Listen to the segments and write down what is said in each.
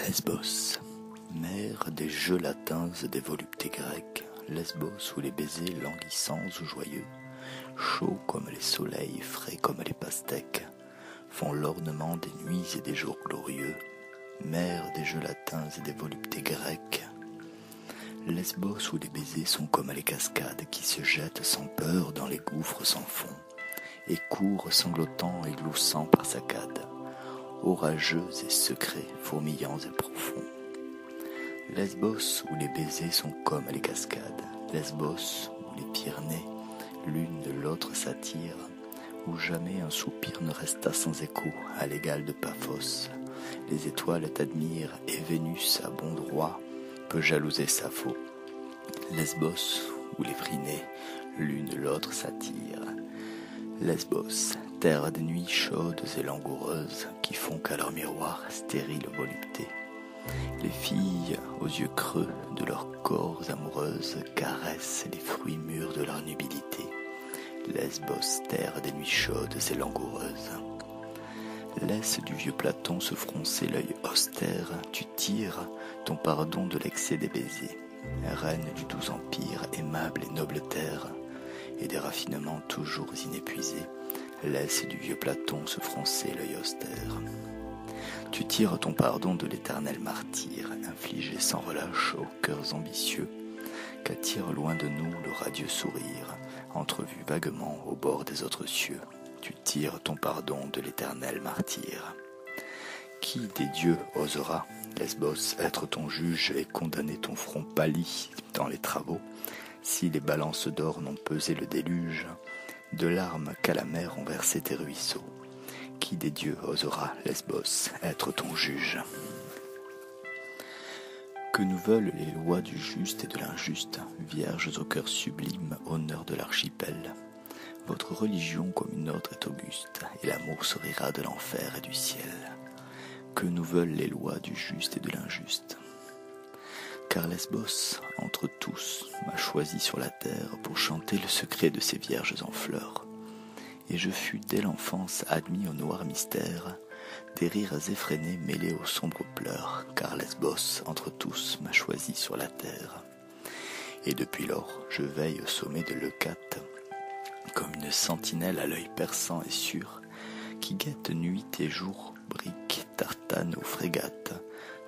Lesbos, mer des jeux latins et des voluptés grecques, Lesbos où les baisers languissants ou joyeux, chauds comme les soleils, frais comme les pastèques, font l'ornement des nuits et des jours glorieux, mer des jeux latins et des voluptés grecques. Lesbos où les baisers sont comme les cascades qui se jettent sans peur dans les gouffres sans fond, et courent sanglotant et gloussant par saccades, orageux et secrets, fourmillants et profonds. Lesbos où les baisers sont comme les cascades, Lesbos où les Pyrénées, l'une de l'autre s'attirent, où jamais un soupir ne resta sans écho à l'égal de Paphos. Les étoiles t'admirent et Vénus à bon droit peut jalouser Sappho. Lesbos où les Phrynées, l'une de l'autre s'attirent. Lesbos, terre des nuits chaudes et langoureuses qui font qu'à leur miroir stérile volupté, les filles aux yeux creux de leurs corps amoureuses caressent les fruits mûrs de leur nubilité. Lesbos, terre des nuits chaudes et langoureuses. Laisse du vieux Platon se froncer l'œil austère, tu tires ton pardon de l'excès des baisers, reine du doux empire, aimable et noble terre, et des raffinements toujours inépuisés, laisse du vieux Platon se froncer l'œil austère. Tu tires ton pardon de l'éternel martyr, infligé sans relâche aux cœurs ambitieux, qu'attire loin de nous le radieux sourire, entrevu vaguement au bord des autres cieux. Tu tires ton pardon de l'éternel martyr. Qui des dieux osera, Lesbos, être ton juge et condamner ton front pâli dans les travaux, si les balances d'or n'ont pesé le déluge, de larmes qu'à la mer ont versé tes ruisseaux? Qui des dieux osera, Lesbos, être ton juge? Que nous veulent les lois du juste et de l'injuste, vierges au cœur sublime, honneur de l'archipel? Votre religion comme une autre est auguste, et l'amour se rira de l'enfer et du ciel. Que nous veulent les lois du juste et de l'injuste? Car Lesbos, entre tous, m'a choisi sur la terre pour chanter le secret de ces vierges en fleurs. Et je fus dès l'enfance admis au noir mystère, des rires effrénés mêlés aux sombres pleurs, car Lesbos, entre tous, m'a choisi sur la terre. Et depuis lors, je veille au sommet de Leucate, comme une sentinelle à l'œil perçant et sûr, qui guette nuit et jour, briques, tartanes ou frégates,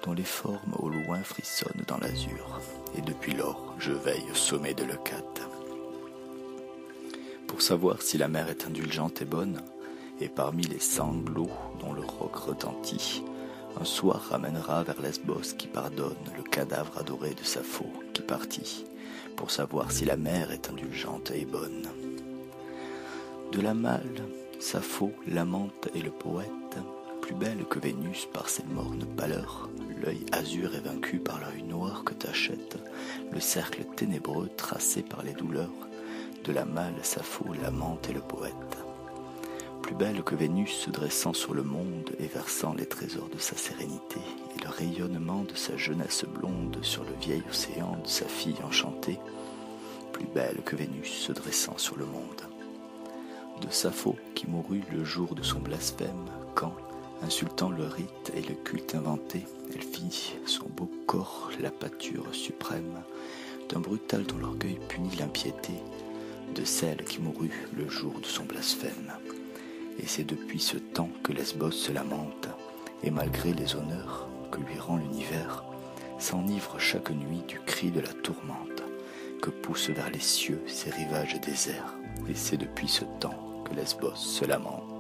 dont les formes au loin frissonnent dans l'azur. Et depuis lors, je veille au sommet de Leucate. Pour savoir si la mer est indulgente et bonne, et parmi les sanglots dont le roc retentit, un soir ramènera vers Lesbos qui pardonne le cadavre adoré de Sappho qui partit, pour savoir si la mer est indulgente et bonne. De la malle, Sappho, l'amante et le poète, plus belle que Vénus par ses mornes pâleurs, l'œil azur est vaincu par l'œil noir que t'achète, le cercle ténébreux tracé par les douleurs, de la malle, Sappho, l'amante et le poète. Plus belle que Vénus se dressant sur le monde et versant les trésors de sa sérénité et le rayonnement de sa jeunesse blonde sur le vieil océan de sa fille enchantée, plus belle que Vénus se dressant sur le monde. De Sappho qui mourut le jour de son blasphème, quand, insultant le rite et le culte inventé, elle fit son beau corps la pâture suprême d'un brutal dont l'orgueil punit l'impiété, de celle qui mourut le jour de son blasphème. Et c'est depuis ce temps que Lesbos se lamente, et malgré les honneurs que lui rend l'univers, s'enivre chaque nuit du cri de la tourmente, que poussent vers les cieux ses rivages déserts. Et c'est depuis ce temps que Lesbos se lamente.